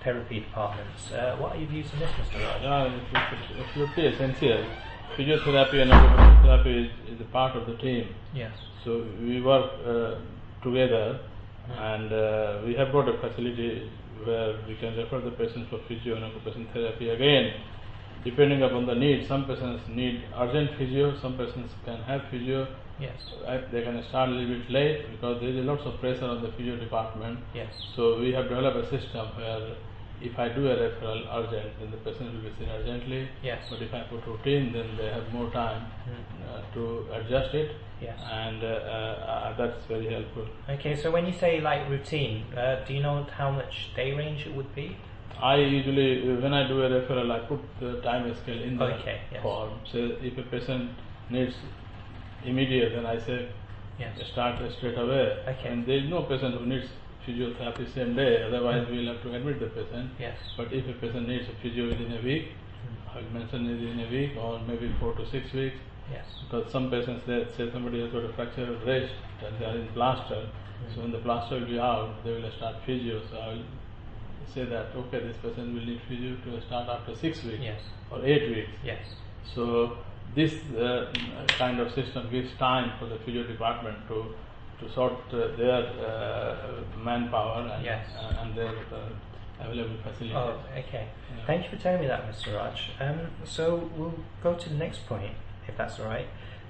therapy departments. What are your views on this, Mr. Raj? It's absolutely essential. Physiotherapy and occupational therapy is a part of the team. Yes. So we work together, and we have got a facility where we can refer the patients for physio and occupational therapy. Again, depending upon the need, some patients need urgent physio, some patients can have physio. Yes. They can start a little bit late because there is lots of pressure on the physio department. Yes. So we have developed a system where if I do a referral urgent, then the patient will be seen urgently. Yes. But if I put routine, then they have more time to adjust it. Yes. And that's very helpful. Okay, so when you say like routine, do you know how much day range it would be? I usually, when I do a referral, I put the time scale in the form. So if a patient needs immediate, then I say start straight away. Okay. And there is no patient who needs physiotherapy same day, otherwise we will have to admit the patient. Yes. But if a patient needs a physio within a week, I will mention within a week or maybe 4 to 6 weeks. Yes. Because some patients, they say somebody has got a fracture of wrist and they are in plaster. So when the plaster will be out, they will start physio. So I will say that okay, this patient will need physio to start after 6 weeks or 8 weeks. Yes. So this kind of system gives time for the physio department to sort their manpower and their available facilities. Oh, okay. Yeah. Thank you for telling me that, Mr. Raj. So we'll go to the next point, if that's all right.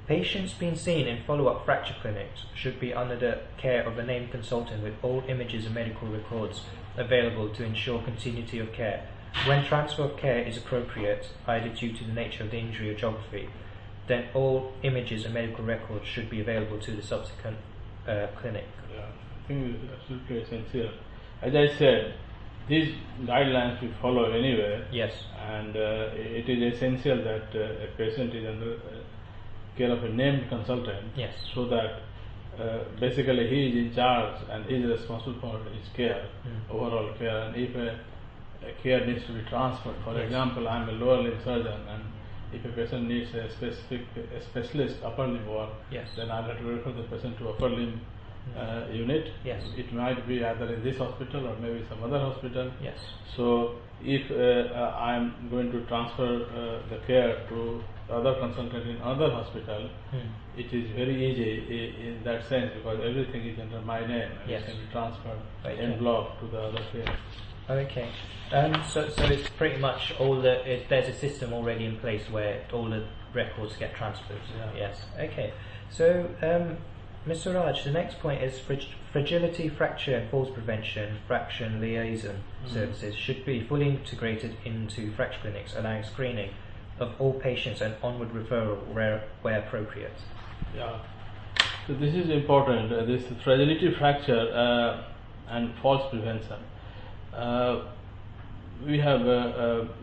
Patients being seen in follow-up fracture clinics should be under the care of a named consultant with all images and medical records available to ensure continuity of care. When transfer of care is appropriate, either due to the nature of the injury or geography, then all images and medical records should be available to the subsequent clinic. Yeah, I think it's absolutely essential. As I said, these guidelines we follow anyway. Yes. And it is essential that a patient is under care of a named consultant. Yes. So that basically he is in charge and he is responsible for his care, overall care. And if a care needs to be transferred, for example, I am a lower limb surgeon, and if a patient needs a specialist upper limb work, then I have to refer the patient to upper limb unit. Yes. It might be either in this hospital or maybe some other hospital. Yes. So if I am going to transfer the care to other consultant in other hospital, it is very easy in that sense because everything is under my name and it can be transferred en bloc to the other care. Okay. So it's pretty much there's a system already in place where all the records get transferred. Yeah. Yes. Okay. So Mr. Raj, the next point is fragility, fracture and falls prevention, fracture and liaison services should be fully integrated into fracture clinics, allowing screening of all patients and onward referral where appropriate. Yeah. So this is important. This fragility, fracture and falls prevention. We have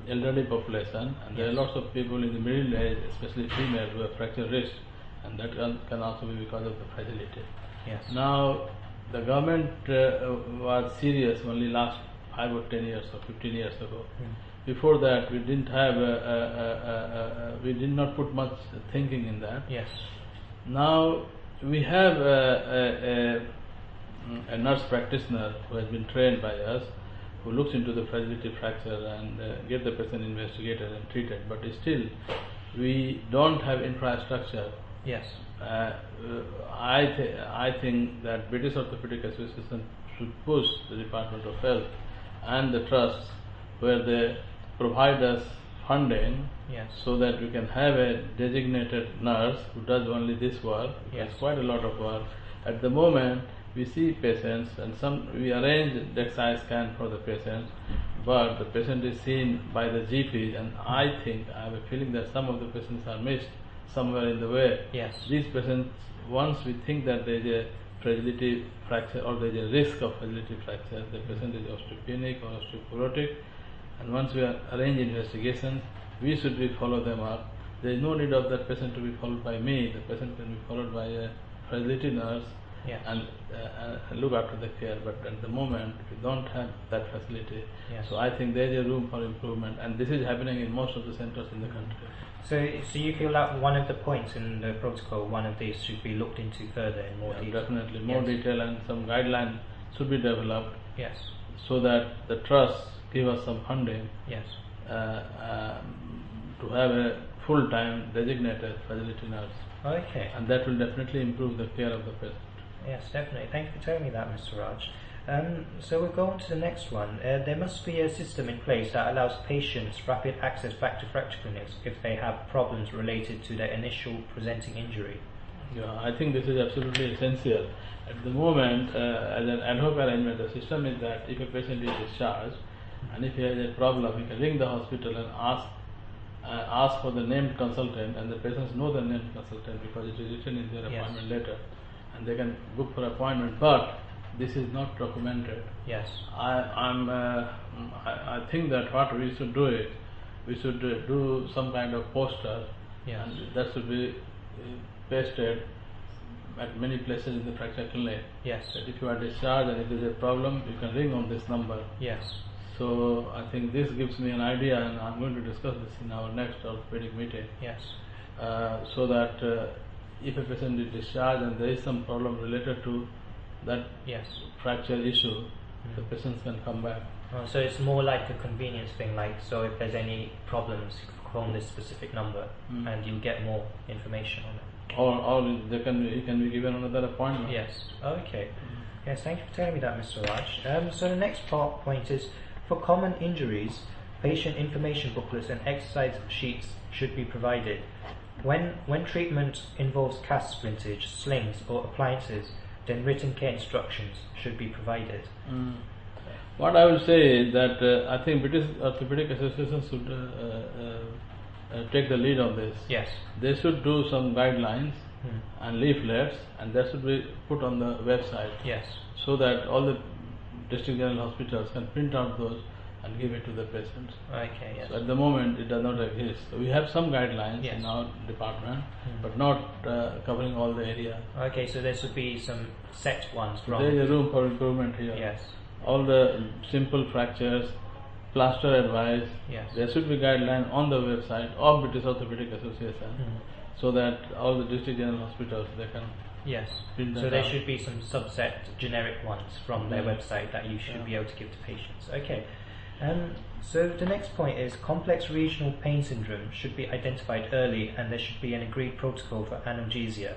elderly population, and there are lots of people in the middle age, especially female, who have fractured wrist, and that can also be because of the fragility. Yes. Now, the government was serious only last 5 or 10 years or 15 years ago. Before that, we didn't have we did not put much thinking in that. Yes. Now we have a nurse practitioner who has been trained by us, who looks into the fragility fracture and get the patient investigated and treated. But still, we don't have infrastructure. Yes. I think that British Orthopedic Association should push the Department of Health and the trusts where they provide us funding, so that we can have a designated nurse who does only this work. It's quite a lot of work. At the moment, we see patients and we arrange the DEXA scan for the patient, but the patient is seen by the GPs, and I have a feeling that some of the patients are missed somewhere in the way. Yes. These patients, once we think that there is a fragility fracture or there is a risk of fragility fracture, the patient is osteopenic or osteoporotic, and once we arrange investigations, we should follow them up. There is no need of that patient to be followed by me. The patient can be followed by a fragility nurse and look after the care. But at the moment, we don't have that facility. So I think there is a room for improvement, and this is happening in most of the centers in the country. So you feel that one of the points in the protocol, one of these should be looked into further in more detail? Definitely, more detail, and some guidelines should be developed. Yes. So that the trusts give us some funding Yes. to have a full-time designated facility nurse. Okay. And that will definitely improve the care of the patient. Yes, definitely. Thank you for telling me that, Mr. Raj. So we'll go on to the next one. There must be a system in place that allows patients rapid access back to fracture clinics if they have problems related to their initial presenting injury. Yeah, I think this is absolutely essential. At the moment, as an ad hoc arrangement, the system is that if a patient is discharged and if he has a problem, he can ring the hospital and ask for the named consultant, and the patients know the named consultant because it is written in their appointment letter, and they can book for appointment. But this is not documented. Yes. I think that what we should do is we should do some kind of poster, and that should be pasted at many places in the fracture clinic. Yes. That if you are discharged and if there is a problem, you can ring on this number. Yes. So I think this gives me an idea, and I'm going to discuss this in our next orthopedic meeting. Yes. So that if a patient is discharged and there is some problem related to that fracture issue, the patients can come back. So it's more like a convenience thing, like so if there's any problems, phone this specific number and you'll get more information on it. Or he can be given another appointment. Yes. Okay. Yes, thank you for telling me that, Mr. Raj. So the next point is, for common injuries, patient information booklets and exercise sheets should be provided. When treatment involves cast splintage, slings or appliances, then written care instructions should be provided. What I will say is that I think British Orthopedic Association should take the lead on this. Yes. They should do some guidelines and leaflets, and that should be put on the website. Yes. So that all the district general hospitals can print out those and give it to the patients. Okay. Yes. So at the moment it does not exist. So we have some guidelines in our department, but not covering all the area. Okay, so there should be some set ones from. There is a room for improvement here. Yes. All the simple fractures, plaster advice. Yes. There should be guideline on the website of British Orthopedic Association, so that all the district general hospitals they can. Yes. So there should be some subset generic ones from their website that you should be able to give to patients. Okay. So the next point is complex regional pain syndrome should be identified early, and there should be an agreed protocol for analgesia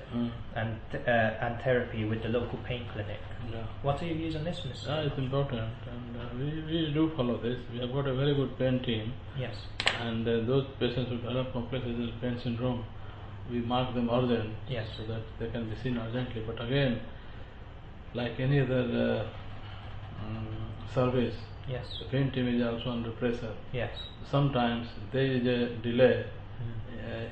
and therapy with the local pain clinic. Yeah. What are your views on this, Mr.? It's important, and we do follow this. We have got a very good pain team. Yes. And those patients who develop complex regional pain syndrome, we mark them urgent, so that they can be seen urgently. But again, like any other service, the pain team is also under pressure. Yes. Sometimes there is a delay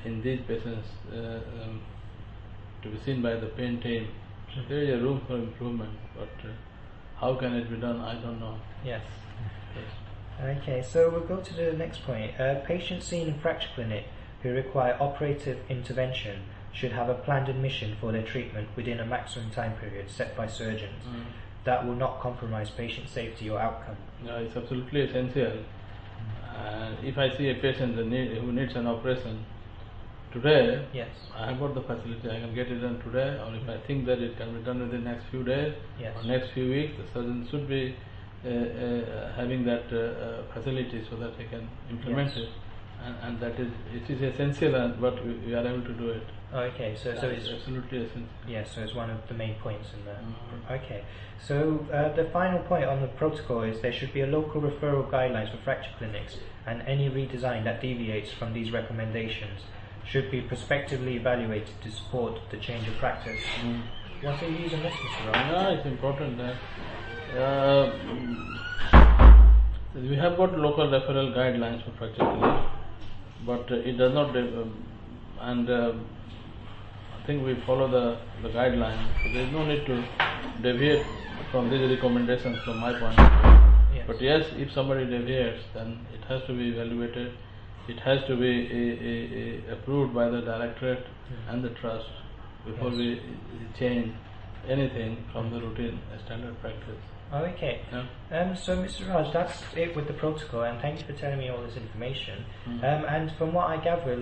in these patients to be seen by the pain team. So there is a room for improvement, but how can it be done? I don't know. Yes. Okay, so we'll go to the next point. Patients seen in fracture clinic who require operative intervention should have a planned admission for their treatment within a maximum time period set by surgeons. That will not compromise patient safety or outcome. Yeah, it's absolutely essential. If I see a patient who needs an operation today, I have got the facility, I can get it done today, or if I think that it can be done within the next few days or next few weeks, the surgeon should be having that facility so that he can implement it. And that is, it is essential, but we are able to do it. Okay, so it's absolutely essential. Yes, so it's one of the main points in there. Okay, so the final point on the protocol is there should be a local referral guidelines for fracture clinics, and any redesign that deviates from these recommendations should be prospectively evaluated to support the change of practice. What are you using this, Mr. Raj? Yeah, it's important that we have got local referral guidelines for fracture clinics, but it does not, I think we follow the guidelines, so there is no need to deviate from these recommendations from my point of view. But yes, if somebody deviates, then it has to be evaluated, it has to be approved by the directorate and the trust before we change anything from the routine standard practice. Okay. So Mr. Raj, that's it with the protocol, and thank you for telling me all this information. And from what I gather,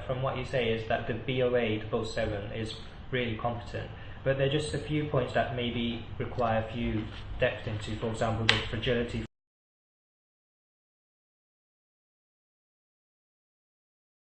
from what you say, is that the BOA 007 is really competent, but there are just a few points that maybe require a few depth into. For example, the fragility